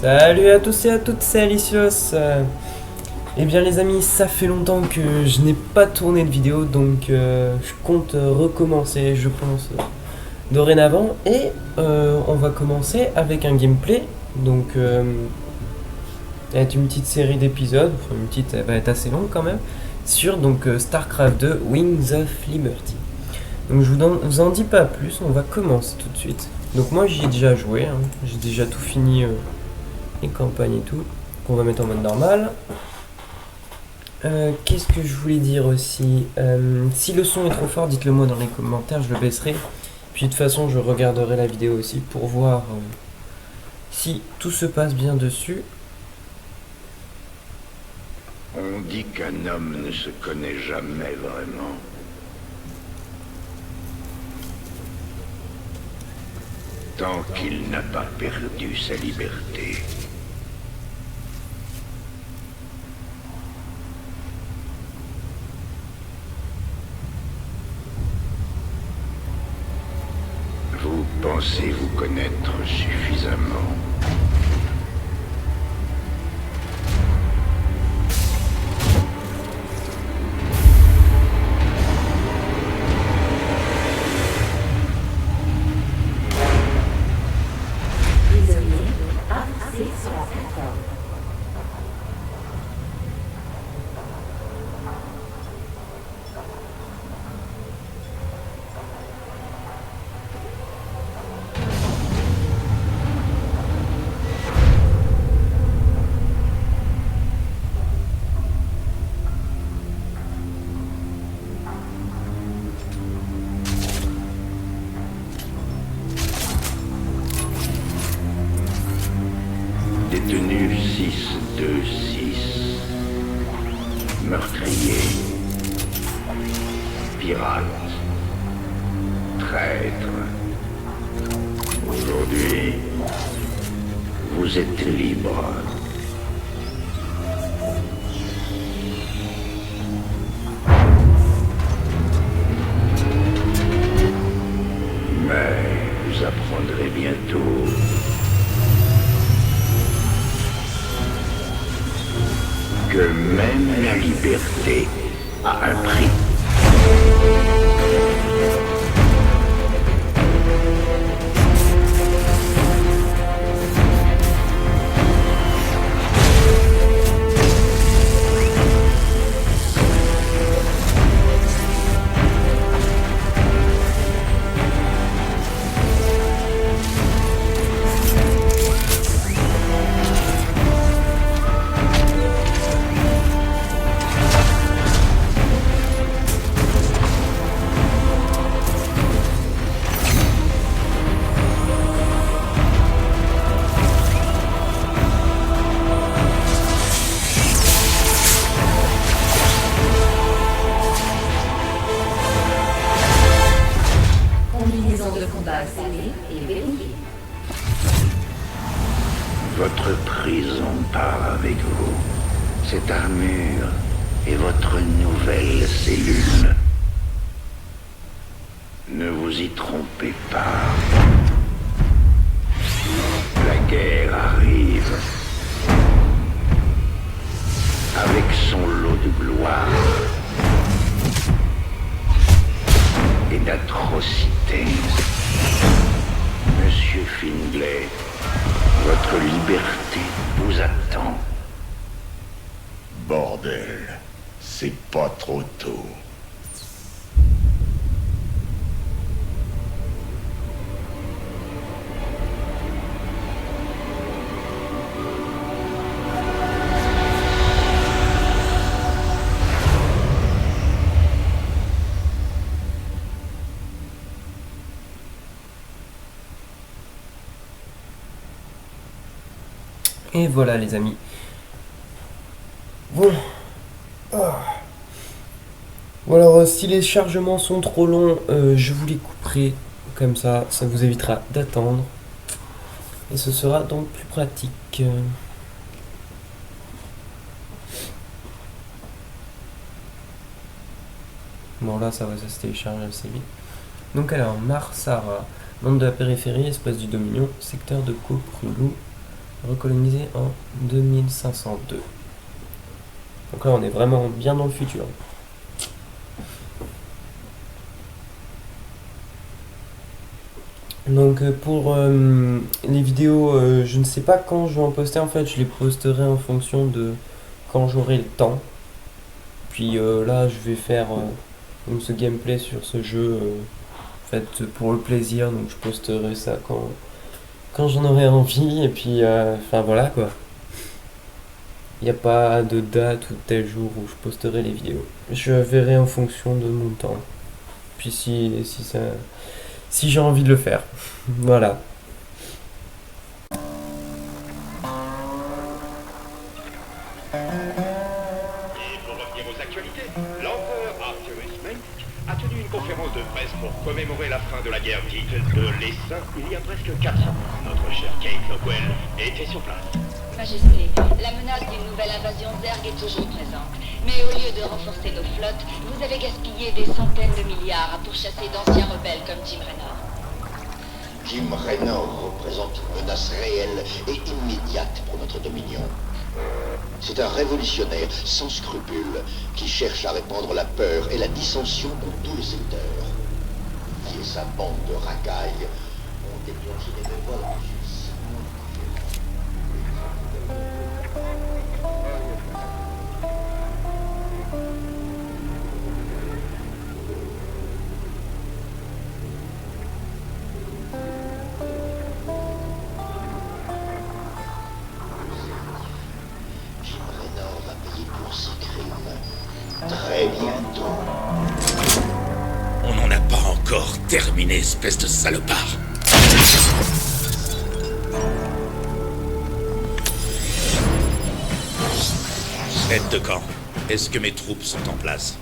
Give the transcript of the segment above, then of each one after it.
Salut à tous et à toutes, c'est Alicios. Eh bien les amis, ça fait longtemps que je n'ai pas tourné de vidéo, donc je compte recommencer, je pense, dorénavant. Et on va commencer avec un gameplay, donc ça va être une petite série d'épisodes, enfin une petite, elle va être assez longue quand même, sur donc StarCraft 2 Wings of Liberty. Donc vous en dis pas plus, on va commencer tout de suite. Donc moi j'y ai déjà joué, hein, j'ai déjà tout fini. Les campagnes et tout, qu'on va mettre en mode normal. Qu'est-ce que je voulais dire aussi, si le son est trop fort, dites-le moi dans les commentaires, je le baisserai. Puis de toute façon, je regarderai la vidéo aussi pour voir si tout se passe bien dessus. On dit qu'un homme ne se connaît jamais vraiment. Tant qu'il n'a pas perdu sa liberté. Vous pensez vous connaître suffisamment. Détenu 626, meurtrier, pirate, traître. Aujourd'hui, vous êtes libre. Mais vous apprendrez bientôt que même la liberté a un prix. Votre prison part avec vous. Cette armure est votre nouvelle cellule. Ne vous y trompez pas. La guerre arrive. Avec son lot de gloire et d'atrocités. Monsieur Findlay, votre liberté vous attend. Bordel, c'est pas trop tôt. Et voilà les amis. Bon. Bon alors si les chargements sont trop longs, je vous les couperai. Comme ça vous évitera d'attendre. Et ce sera donc plus pratique. Bon là ça se télécharge assez vite. Donc alors Marsara, monde de la périphérie, espace du Dominion, secteur de Kokrulu, Recolonisé en 2502. Donc là on est vraiment bien dans le futur. Donc pour les vidéos, je ne sais pas quand je vais en poster, en fait je les posterai en fonction de quand j'aurai le temps. Puis là je vais faire donc ce gameplay sur ce jeu en fait pour le plaisir, donc je posterai ça quand j'en aurai envie, et puis enfin voilà quoi. Il n'y a pas de date ou tel jour où je posterai les vidéos. Je verrai en fonction de mon temps. Puis si j'ai envie de le faire. Voilà. Et pour revenir aux actualités, l'empereur Arthurus Menk a tenu une conférence de presse pour commémorer la fin de la guerre dite de l'Essaim il y a presque 4 ans. Notre cher Kate Lockwell était sur place. Majesté, la menace d'une nouvelle invasion Zerg est toujours présente. Mais au lieu de renforcer nos flottes, vous avez gaspillé des centaines de milliards à pourchasser d'anciens rebelles comme Jim Raynor. Jim Raynor représente une menace réelle et immédiate pour notre dominion. C'est un révolutionnaire sans scrupules qui cherche à répandre la peur et la dissension dans tous les secteurs. Qui et sa bande de racailles ont déclenché des révoltes. Très bientôt. On n'en a pas encore terminé, espèce de salopard. Aide de camp, est-ce que mes troupes sont en place?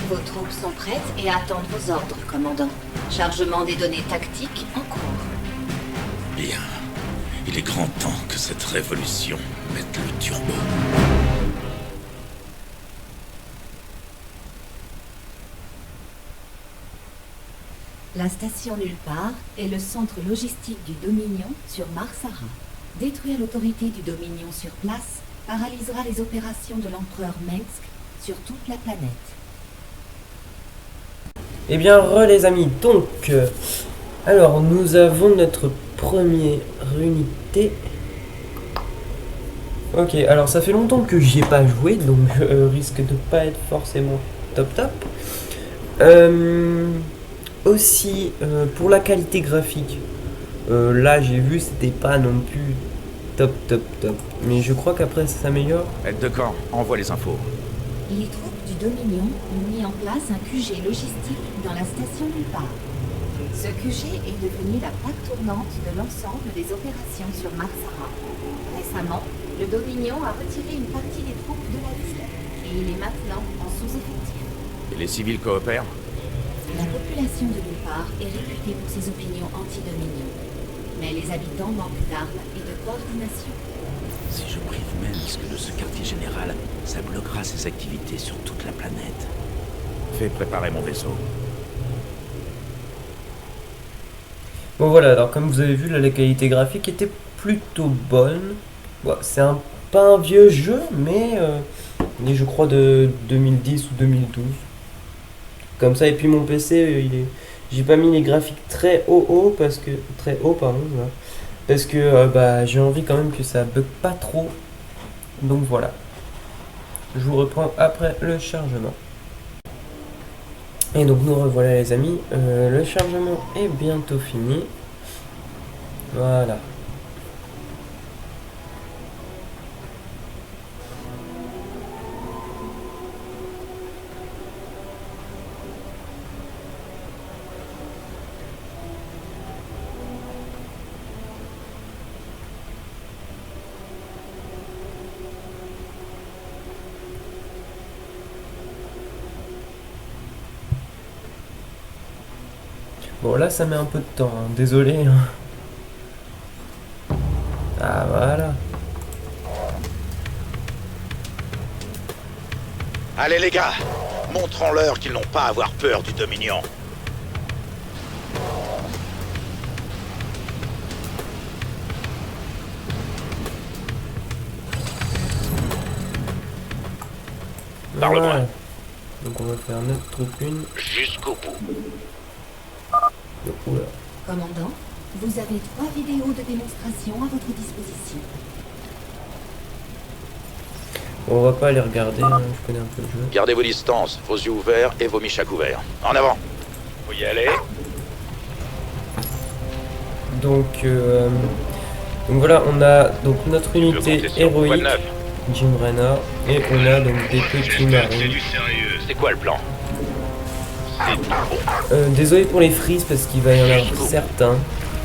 Vos troupes sont prêtes et attendent vos ordres, commandant. Chargement des données tactiques en cours. Bien. Il est grand temps que cette révolution mette le turbo. La station Nulle part est le centre logistique du Dominion sur Mars-Sara. Détruire l'autorité du Dominion sur place paralysera les opérations de l'empereur Mengsk sur toute la planète. Eh bien, les amis, donc, alors nous avons notre première unité. Ok, alors ça fait longtemps que j'y ai pas joué, donc je risque de pas être forcément top. Aussi, pour la qualité graphique, là j'ai vu c'était pas non plus top. Mais je crois qu'après ça s'améliore. Aide de camp, envoie les infos. Les troupes du Dominion ont mis en place un QG logistique dans la station Nulle part. Ce QG est devenu la plaque tournante de l'ensemble des opérations sur Mars-Sara. Récemment, le Dominion a retiré une partie des troupes de la ville et il est maintenant en sous-effectif. Et les civils coopèrent? La population de Nulle part est réputée pour ses opinions anti-Dominion. Mais les habitants manquent d'armes et de coordination. Si je prive Minsk de ce quartier général, ça bloquera ses activités sur toute la planète. Fais préparer mon vaisseau. Bon voilà, alors comme vous avez vu, là, la qualité graphique était plutôt bonne. Bon, c'est pas un vieux jeu, mais il est, je crois, de 2010 ou 2012. Comme ça, et puis mon PC, j'ai pas mis les graphiques très haut parce que là, parce que bah, j'ai envie quand même que ça bug pas trop. Donc voilà. Je vous reprends après le chargement. Et donc nous revoilà les amis. Le chargement est bientôt fini. Voilà. Bon là ça met un peu de temps, hein. Désolé. Ah voilà. Allez les gars, montrons-leur qu'ils n'ont pas à avoir peur du Dominion. Parle-moi. Voilà. Donc on va faire notre troupe 1. Jusqu'au bout. Oula. Commandant, vous avez 3 vidéos de démonstration à votre disposition. Bon, on va pas les regarder, hein, je connais un peu le jeu. Gardez vos distances, vos yeux ouverts et vos miches à couvert. En avant. Faut y aller. Donc voilà, on a donc notre Tu peux unité compter sur moi. Quoi de héroïque, neuf? Jim Raynor, et on a donc des petits marines. sérieux. C'est quoi le plan? C'est tout bon. Désolé pour les frises parce qu'il va y en avoir certains.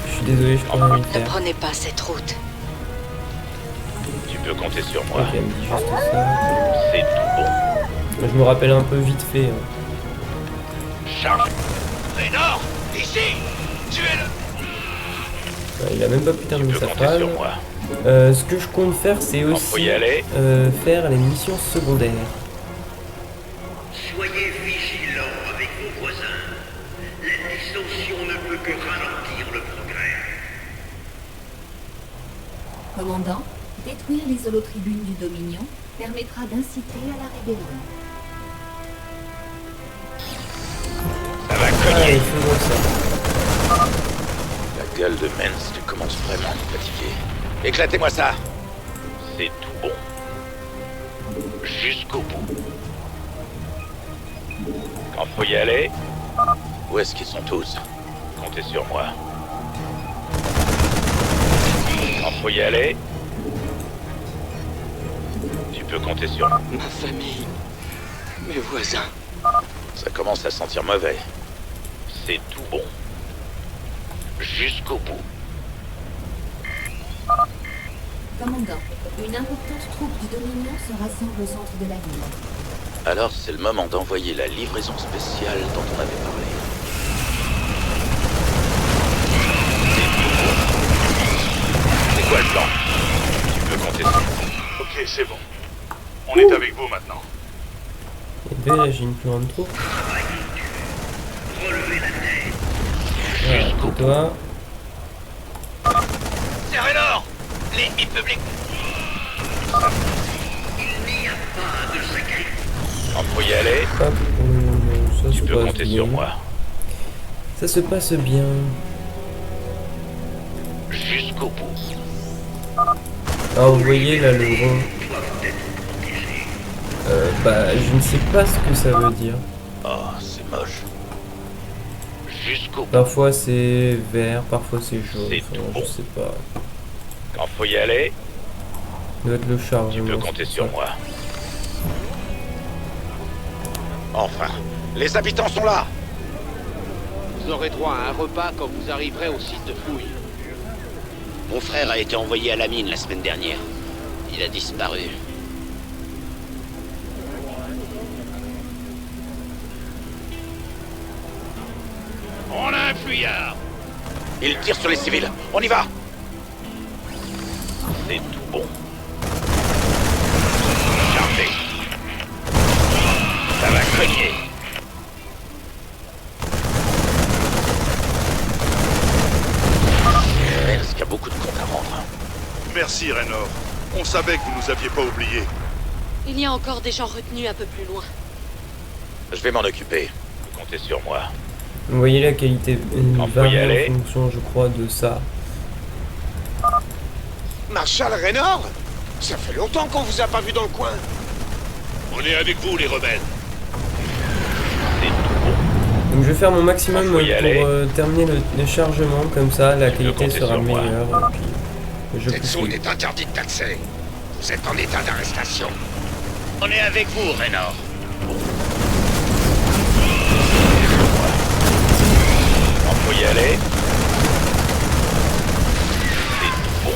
Je suis désolé, je peux rien y Ne faire. prenez pas cette route. Tu peux compter sur moi. Ok, elle me dit juste ça. C'est tout bon. Je me rappelle un peu vite fait. Hein. Charge. Raynor, ici, tuez-le. Il a même pas pu Tu terminer peux sa compter phrase. sur moi. Ce que je compte faire, c'est Faut aussi y aller. faire les missions secondaires. Soyez vigilants avec vos voisins. La dissension ne peut que ralentir le progrès. Commandant, détruire les holotribunes du Dominion permettra d'inciter à la rébellion. Ça va Allez, cogner. faisons ça. La gueule de Minsk commence vraiment à me fatiguer. Éclatez-moi ça. C'est tout bon. Jusqu'au bout. Quand faut y aller. Où est-ce qu'ils sont tous? Comptez sur moi. Quand faut y aller. Tu peux compter sur moi. Ma famille, mes voisins. Ça commence à sentir mauvais. C'est tout bon. Jusqu'au bout. Commandant, une importante troupe du Dominion se rassemble au centre de la ville. Alors c'est le moment d'envoyer la livraison spéciale dont on avait parlé. C'est quoi le plan? Tu peux compter sur moi. Ok, c'est bon. On est avec vous maintenant. Et bien, j'ai une plus grande troupe. Relevez la tête. Voilà, pour toi. C'est Raynor. L'ennemi public. Il n'y a pas de sacrifice. Quand faut y aller, Hop, ça tu se peux passe compter bien. sur moi. Ça se passe bien. Jusqu'au bout. Alors vous voyez là le rond. Bah je ne sais pas ce que ça veut dire. Oh, c'est moche. Jusqu'au bout. Parfois c'est vert, parfois c'est jaune. C'est Enfin, tout je bon. sais pas. Quand faut y aller, Ça doit être le tu chargement. peux compter c'est sur ça. moi. Enfin, les habitants sont là. Vous aurez droit à un repas quand vous arriverez au site de fouille. Mon frère a été envoyé à la mine la semaine dernière. Il a disparu. On a un fuyard. Ils tirent sur les civils. On y va. C'est tout bon. Chargez. Ça va cogner. Minsk a beaucoup de comptes à rendre. Merci, Raynor. On savait que vous nous aviez pas oubliés. Il y a encore des gens retenus un peu plus loin. Je vais m'en occuper. Vous comptez sur moi. Vous voyez la qualité Quand faut y varie aller. en fonction je crois de ça. Marshal Raynor? Ça fait longtemps qu'on vous a pas vu dans le coin. On est avec vous, les rebelles. C'est tout bon. Donc je vais faire mon maximum Faut pour y aller. terminer le chargement, comme ça la Tu peux qualité compter sera sur moi. meilleure. Et puis je Cette zone poursuis. est interdite d'accès. Vous êtes en état d'arrestation. On est avec vous, Raynor. Quand faut y aller. C'est tout bon.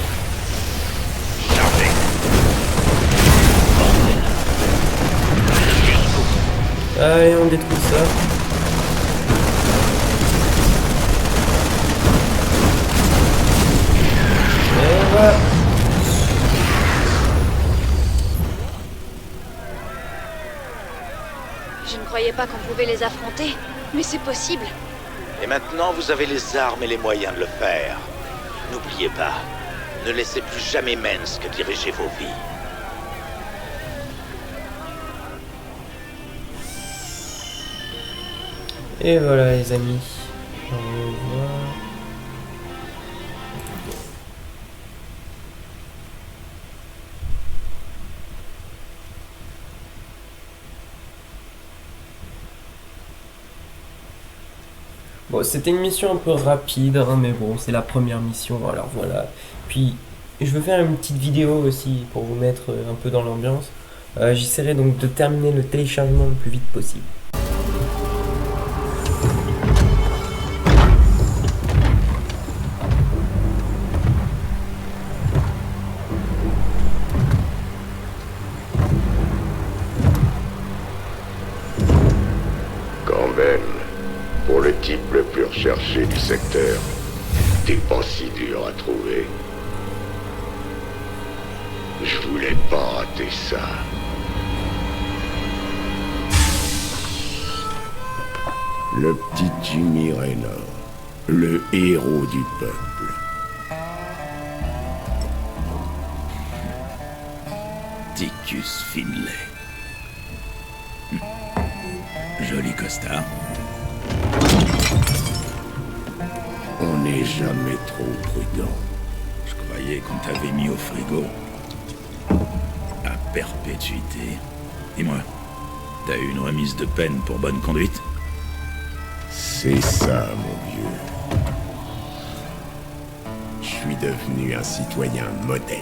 Chargez. Jusqu'au bout. Allez, on détruit ça. Et voilà. Je ne croyais pas qu'on pouvait les affronter, mais c'est possible. Et maintenant, vous avez les armes et les moyens de le faire. N'oubliez pas, ne laissez plus jamais Minsk diriger vos vies. Et voilà les amis. On va voir. Bon, c'était une mission un peu rapide, hein, mais bon, c'est la première mission, alors voilà. Puis, je veux faire une petite vidéo aussi pour vous mettre un peu dans l'ambiance. J'essaierai donc de terminer le téléchargement le plus vite possible. Quand même, pour le type le plus recherché du secteur, t'es pas si dur à trouver. Je voulais pas rater ça. Le petit Jimmy Raynor, le héros du peuple. Ticus Finlay. Joli costard. On n'est jamais trop prudent. Je croyais qu'on t'avait mis au frigo. À perpétuité. Dis-moi, t'as eu une remise de peine pour bonne conduite? C'est ça, mon vieux. Je suis devenu un citoyen modèle.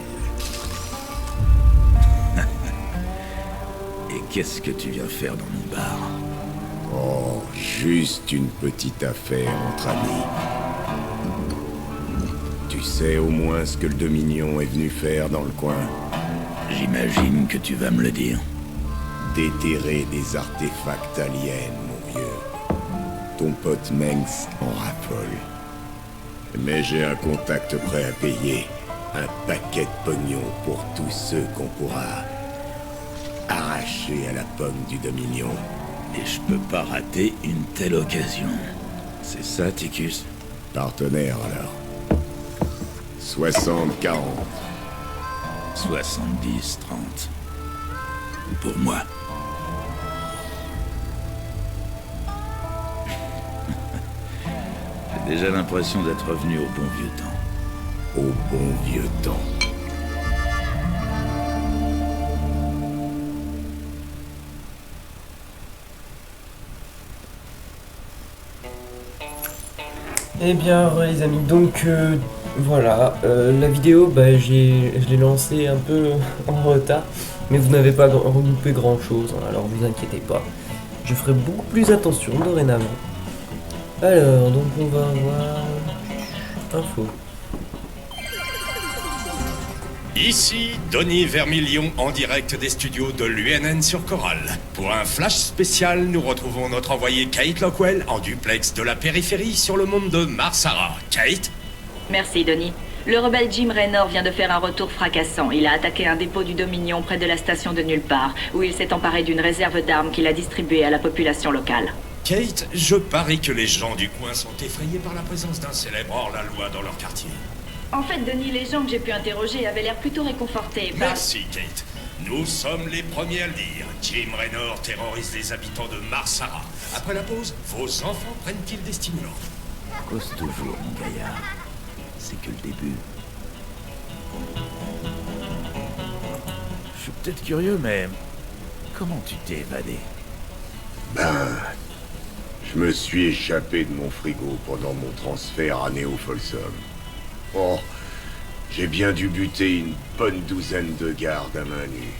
Et qu'est-ce que tu viens faire dans mon bar? Oh, juste une petite affaire entre amis. Tu sais au moins ce que le Dominion est venu faire dans le coin? J'imagine que tu vas me le dire. Déterrer des artefacts aliens, mon vieux. Ton pote Mengs en raffole. Mais j'ai un contact prêt à payer. Un paquet de pognon pour tous ceux qu'on pourra arracher à la pomme du Dominion. Et je peux pas rater une telle occasion. C'est ça, Ticus? Partenaire, alors. 60-40. 70-30. Pour moi. J'ai déjà l'impression d'être revenu au bon vieux temps. Au bon vieux temps. Eh bien, les amis, donc voilà, la vidéo, bah, je l'ai lancée un peu en retard, mais vous n'avez pas loupé grand chose, hein, alors vous inquiétez pas. Je ferai beaucoup plus attention dorénavant. Alors, donc on va voir... Info. Ici, Donny Vermilion en direct des studios de l'UNN sur Coral. Pour un flash spécial, nous retrouvons notre envoyé Kate Lockwell en duplex de la périphérie sur le monde de Marsara. Kate? Merci, Donny. Le rebelle Jim Raynor vient de faire un retour fracassant. Il a attaqué un dépôt du Dominion près de la station de Nulle Part, où il s'est emparé d'une réserve d'armes qu'il a distribuée à la population locale. Kate, je parie que les gens du coin sont effrayés par la présence d'un célèbre hors-la-loi dans leur quartier. En fait, Donny, les gens que j'ai pu interroger avaient l'air plutôt réconfortés par... Merci, Kate. Nous sommes les premiers à le dire. Jim Raynor terrorise les habitants de Marsara. Après la pause, vos enfants prennent-ils des stimulants? Cause toujours, mon gaillard. C'est que le début. Je suis peut-être curieux, mais... Comment tu t'es évadé? Ben... Je me suis échappé de mon frigo pendant mon transfert à Neo Folsom. Oh, j'ai bien dû buter une bonne douzaine de gardes à main nue.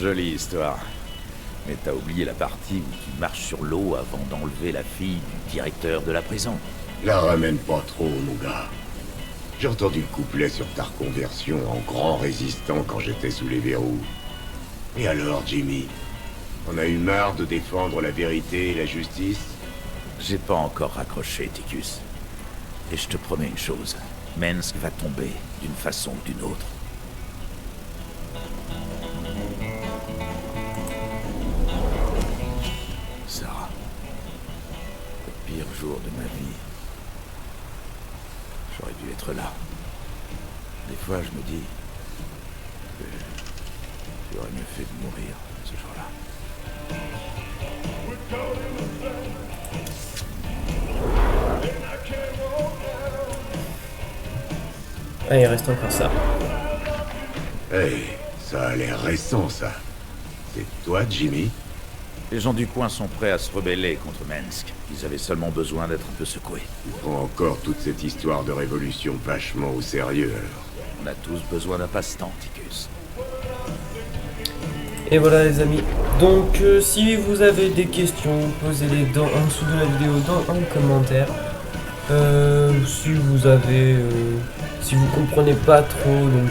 Jolie histoire. Mais t'as oublié la partie où tu marches sur l'eau avant d'enlever la fille du directeur de la prison. La ramène pas trop, mon gars. J'ai entendu le couplet sur ta reconversion en grand résistant quand j'étais sous les verrous. Et alors, Jimmy? On a eu marre de défendre la vérité et la justice? J'ai pas encore raccroché, Ticus. Et je te promets une chose. Mensk va tomber d'une façon ou d'une autre. Sarah. Le pire jour de ma vie. J'aurais dû être là. Des fois, je me dis que j'aurais mieux fait de mourir ce jour-là. Ah, il reste encore ça. Hey, ça a l'air récent, ça. C'est toi, Jimmy? Les gens du coin sont prêts à se rebeller contre Minsk. Ils avaient seulement besoin d'être un peu secoués. Ils prend encore toute cette histoire de révolution vachement au sérieux, alors. On a tous besoin d'un passe-temps, Ticus. Et voilà les amis, donc si vous avez des questions, posez-les en dessous de la vidéo dans un commentaire. Si vous avez, si vous comprenez pas trop donc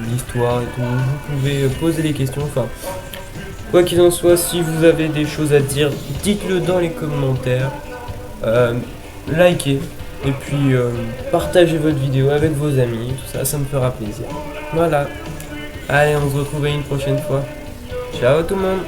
l'histoire et tout, vous pouvez poser des questions. Enfin, quoi qu'il en soit, si vous avez des choses à dire, dites-le dans les commentaires. Likez et puis partagez votre vidéo avec vos amis, tout ça, ça me fera plaisir. Voilà. Allez, on se retrouve une prochaine fois. Ciao tout le monde.